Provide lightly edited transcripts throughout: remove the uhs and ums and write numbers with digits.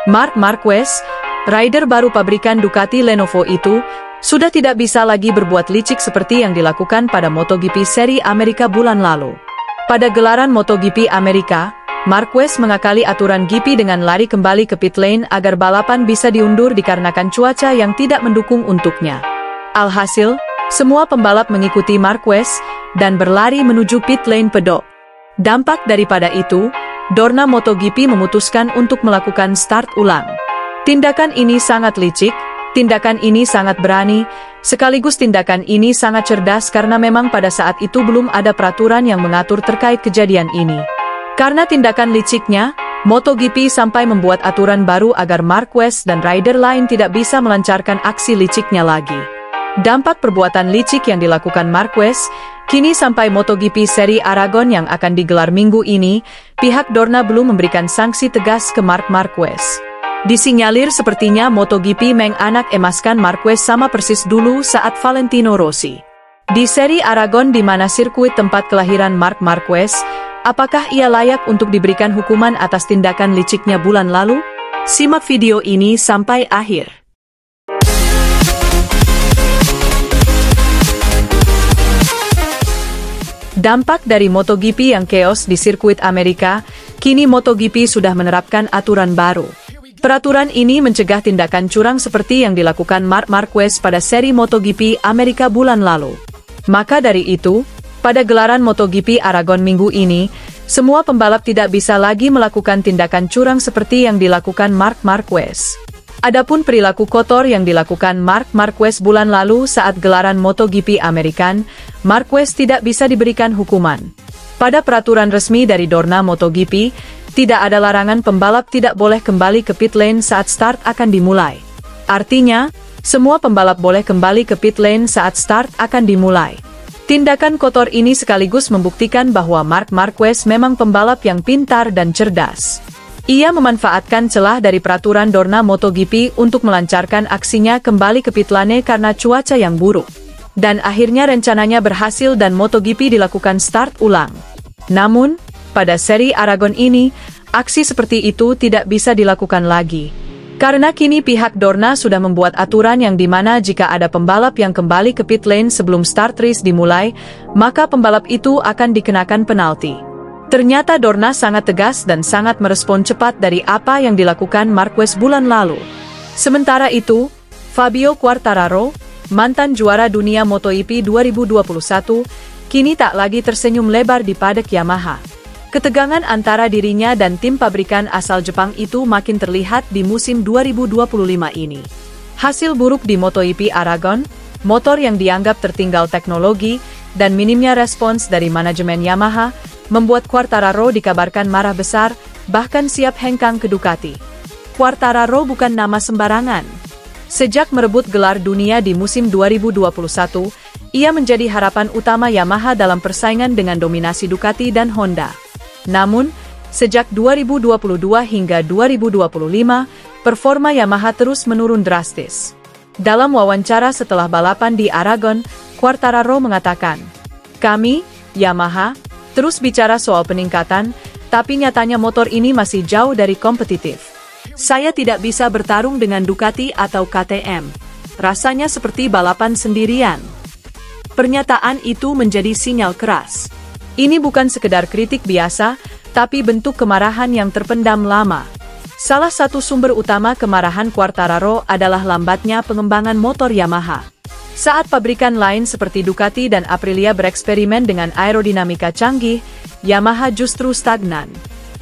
Marc Marquez, rider baru pabrikan Ducati Lenovo itu, sudah tidak bisa lagi berbuat licik seperti yang dilakukan pada MotoGP seri Amerika bulan lalu. Pada gelaran MotoGP Amerika, Marquez mengakali aturan GP dengan lari kembali ke pit lane agar balapan bisa diundur dikarenakan cuaca yang tidak mendukung untuknya. Alhasil, semua pembalap mengikuti Marquez dan berlari menuju pit lane pedok. Dampak daripada itu, Dorna MotoGP memutuskan untuk melakukan start ulang. Tindakan ini sangat licik, tindakan ini sangat berani, sekaligus tindakan ini sangat cerdas karena memang pada saat itu belum ada peraturan yang mengatur terkait kejadian ini. Karena tindakan liciknya, MotoGP sampai membuat aturan baru agar Marquez dan rider lain tidak bisa melancarkan aksi liciknya lagi. Dampak perbuatan licik yang dilakukan Marquez, kini sampai MotoGP seri Aragon yang akan digelar minggu ini, pihak Dorna belum memberikan sanksi tegas ke Marc Marquez. Disinyalir sepertinya MotoGP menganak emaskan Marquez sama persis dulu saat Valentino Rossi. Di seri Aragon di mana sirkuit tempat kelahiran Marc Marquez, apakah ia layak untuk diberikan hukuman atas tindakan liciknya bulan lalu? Simak video ini sampai akhir. Dampak dari MotoGP yang chaos di sirkuit Amerika, kini MotoGP sudah menerapkan aturan baru. Peraturan ini mencegah tindakan curang seperti yang dilakukan Marc Marquez pada seri MotoGP Amerika bulan lalu. Maka dari itu, pada gelaran MotoGP Aragon minggu ini, semua pembalap tidak bisa lagi melakukan tindakan curang seperti yang dilakukan Marc Marquez. Adapun perilaku kotor yang dilakukan Marc Marquez bulan lalu saat gelaran MotoGP Amerikan, Marquez tidak bisa diberikan hukuman. Pada peraturan resmi dari Dorna MotoGP, tidak ada larangan pembalap tidak boleh kembali ke pit lane saat start akan dimulai. Artinya, semua pembalap boleh kembali ke pit lane saat start akan dimulai. Tindakan kotor ini sekaligus membuktikan bahwa Marc Marquez memang pembalap yang pintar dan cerdas. Ia memanfaatkan celah dari peraturan Dorna MotoGP untuk melancarkan aksinya kembali ke pit lane karena cuaca yang buruk. Dan akhirnya rencananya berhasil dan MotoGP dilakukan start ulang. Namun, pada seri Aragon ini, aksi seperti itu tidak bisa dilakukan lagi. Karena kini pihak Dorna sudah membuat aturan yang dimana jika ada pembalap yang kembali ke pit lane sebelum start race dimulai, maka pembalap itu akan dikenakan penalti. Ternyata Dorna sangat tegas dan sangat merespon cepat dari apa yang dilakukan Marquez bulan lalu. Sementara itu, Fabio Quartararo, mantan juara dunia MotoGP 2021, kini tak lagi tersenyum lebar di paddock Yamaha. Ketegangan antara dirinya dan tim pabrikan asal Jepang itu makin terlihat di musim 2025 ini. Hasil buruk di MotoGP Aragon, motor yang dianggap tertinggal teknologi, dan minimnya respons dari manajemen Yamaha, membuat Quartararo dikabarkan marah besar, bahkan siap hengkang ke Ducati. Quartararo bukan nama sembarangan. Sejak merebut gelar dunia di musim 2021, ia menjadi harapan utama Yamaha dalam persaingan dengan dominasi Ducati dan Honda. Namun, sejak 2022 hingga 2025, performa Yamaha terus menurun drastis. Dalam wawancara setelah balapan di Aragon, Quartararo mengatakan, "Kami, Yamaha, terus bicara soal peningkatan, tapi nyatanya motor ini masih jauh dari kompetitif. Saya tidak bisa bertarung dengan Ducati atau KTM. Rasanya seperti balapan sendirian." Pernyataan itu menjadi sinyal keras. Ini bukan sekedar kritik biasa, tapi bentuk kemarahan yang terpendam lama. Salah satu sumber utama kemarahan Quartararo adalah lambatnya pengembangan motor Yamaha. Saat pabrikan lain seperti Ducati dan Aprilia bereksperimen dengan aerodinamika canggih, Yamaha justru stagnan.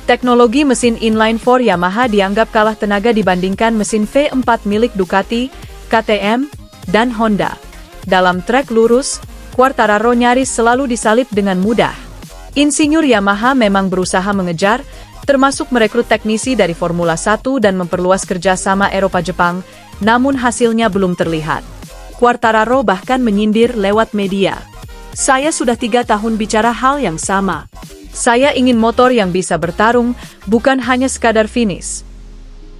Teknologi mesin inline-4 Yamaha dianggap kalah tenaga dibandingkan mesin V4 milik Ducati, KTM, dan Honda. Dalam trek lurus, Quartararo nyaris selalu disalip dengan mudah. Insinyur Yamaha memang berusaha mengejar, termasuk merekrut teknisi dari Formula 1 dan memperluas kerjasama Eropa-Jepang, namun hasilnya belum terlihat. Quartararo bahkan menyindir lewat media. "Saya sudah 3 tahun bicara hal yang sama. Saya ingin motor yang bisa bertarung, bukan hanya sekadar finish."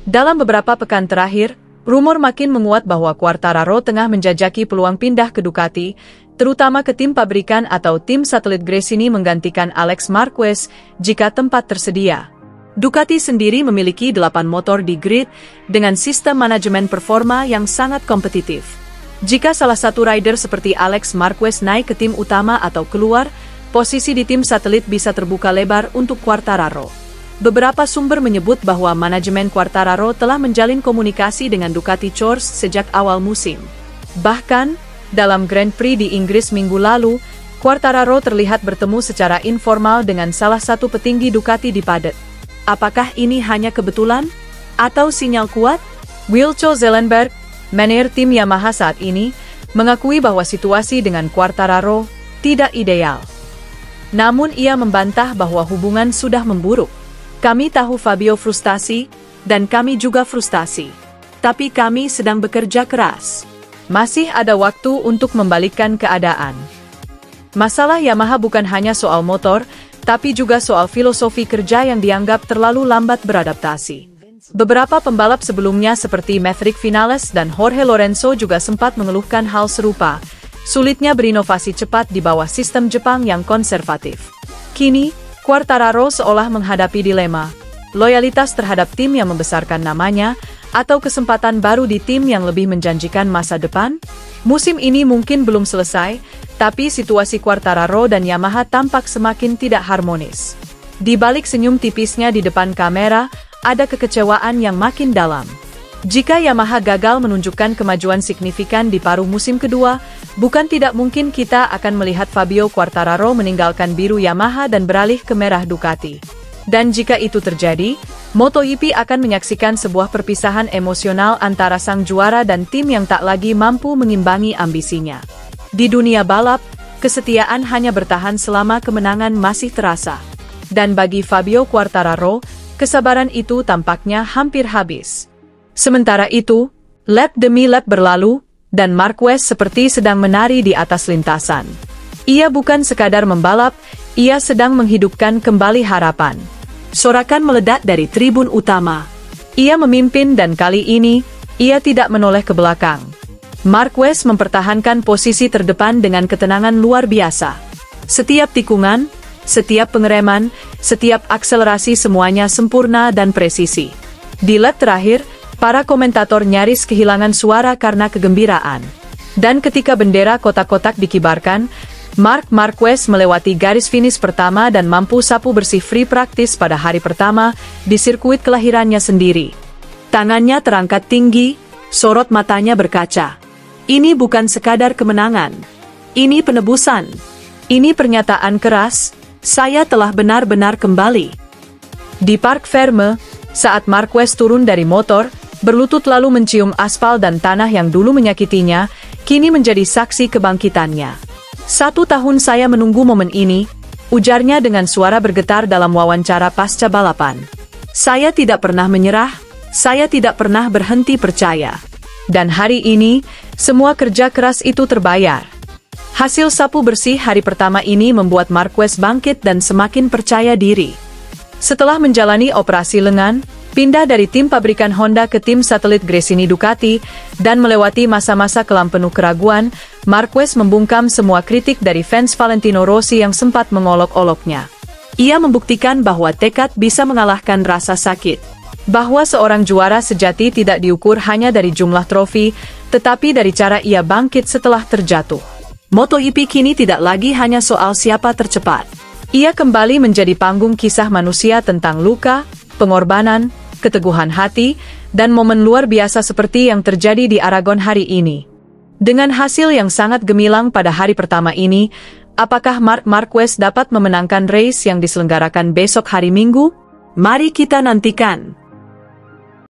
Dalam beberapa pekan terakhir, rumor makin menguat bahwa Quartararo tengah menjajaki peluang pindah ke Ducati, terutama ke tim pabrikan atau tim satelit Gresini menggantikan Alex Marquez jika tempat tersedia. Ducati sendiri memiliki 8 motor di grid dengan sistem manajemen performa yang sangat kompetitif. Jika salah satu rider seperti Alex Marquez naik ke tim utama atau keluar, posisi di tim satelit bisa terbuka lebar untuk Quartararo. Beberapa sumber menyebut bahwa manajemen Quartararo telah menjalin komunikasi dengan Ducati Choice sejak awal musim. Bahkan, dalam Grand Prix di Inggris minggu lalu, Quartararo terlihat bertemu secara informal dengan salah satu petinggi Ducati di paddock. Apakah ini hanya kebetulan? Atau sinyal kuat? Wilco Zellenberg, manajer tim Yamaha saat ini, mengakui bahwa situasi dengan Quartararo tidak ideal. Namun ia membantah bahwa hubungan sudah memburuk. Kami tahu Fabio frustasi, dan kami juga frustasi. Tapi kami sedang bekerja keras. Masih ada waktu untuk membalikkan keadaan. Masalah Yamaha bukan hanya soal motor, tapi juga soal filosofi kerja yang dianggap terlalu lambat beradaptasi. Beberapa pembalap sebelumnya seperti Maverick Vinales dan Jorge Lorenzo juga sempat mengeluhkan hal serupa, sulitnya berinovasi cepat di bawah sistem Jepang yang konservatif. Kini, Quartararo seolah menghadapi dilema, loyalitas terhadap tim yang membesarkan namanya, atau kesempatan baru di tim yang lebih menjanjikan masa depan? Musim ini mungkin belum selesai, tapi situasi Quartararo dan Yamaha tampak semakin tidak harmonis. Di balik senyum tipisnya di depan kamera, ada kekecewaan yang makin dalam. Jika Yamaha gagal menunjukkan kemajuan signifikan di paruh musim kedua, bukan tidak mungkin kita akan melihat Fabio Quartararo meninggalkan biru Yamaha dan beralih ke merah Ducati. Dan jika itu terjadi, MotoGP akan menyaksikan sebuah perpisahan emosional antara sang juara dan tim yang tak lagi mampu mengimbangi ambisinya. Di dunia balap, kesetiaan hanya bertahan selama kemenangan masih terasa. Dan bagi Fabio Quartararo, kesabaran itu tampaknya hampir habis. Sementara itu, lap demi lap berlalu, dan Marquez seperti sedang menari di atas lintasan. Ia bukan sekadar membalap, ia sedang menghidupkan kembali harapan. Sorakan meledak dari tribun utama. Ia memimpin dan kali ini, ia tidak menoleh ke belakang. Marquez mempertahankan posisi terdepan dengan ketenangan luar biasa. Setiap tikungan, setiap pengereman, setiap akselerasi semuanya sempurna dan presisi. Di lap terakhir, para komentator nyaris kehilangan suara karena kegembiraan. Dan ketika bendera kotak-kotak dikibarkan, Marc Marquez melewati garis finish pertama dan mampu sapu bersih free practice pada hari pertama di sirkuit kelahirannya sendiri. Tangannya terangkat tinggi, sorot matanya berkaca. Ini bukan sekadar kemenangan. Ini penebusan. Ini pernyataan keras, saya telah benar-benar kembali. Di Parc Ferme, saat Marquez turun dari motor, berlutut lalu mencium aspal dan tanah yang dulu menyakitinya, kini menjadi saksi kebangkitannya. 1 tahun saya menunggu momen ini, ujarnya dengan suara bergetar dalam wawancara pasca balapan. Saya tidak pernah menyerah, saya tidak pernah berhenti percaya. Dan hari ini, semua kerja keras itu terbayar. Hasil sapu bersih hari pertama ini membuat Marquez bangkit dan semakin percaya diri. Setelah menjalani operasi lengan, pindah dari tim pabrikan Honda ke tim satelit Gresini Ducati, dan melewati masa-masa kelam penuh keraguan, Marquez membungkam semua kritik dari fans Valentino Rossi yang sempat mengolok-oloknya. Ia membuktikan bahwa tekad bisa mengalahkan rasa sakit. Bahwa seorang juara sejati tidak diukur hanya dari jumlah trofi, tetapi dari cara ia bangkit setelah terjatuh. MotoGP kini tidak lagi hanya soal siapa tercepat. Ia kembali menjadi panggung kisah manusia tentang luka, pengorbanan, keteguhan hati, dan momen luar biasa seperti yang terjadi di Aragon hari ini. Dengan hasil yang sangat gemilang pada hari pertama ini, apakah Marc Marquez dapat memenangkan race yang diselenggarakan besok hari Minggu? Mari kita nantikan.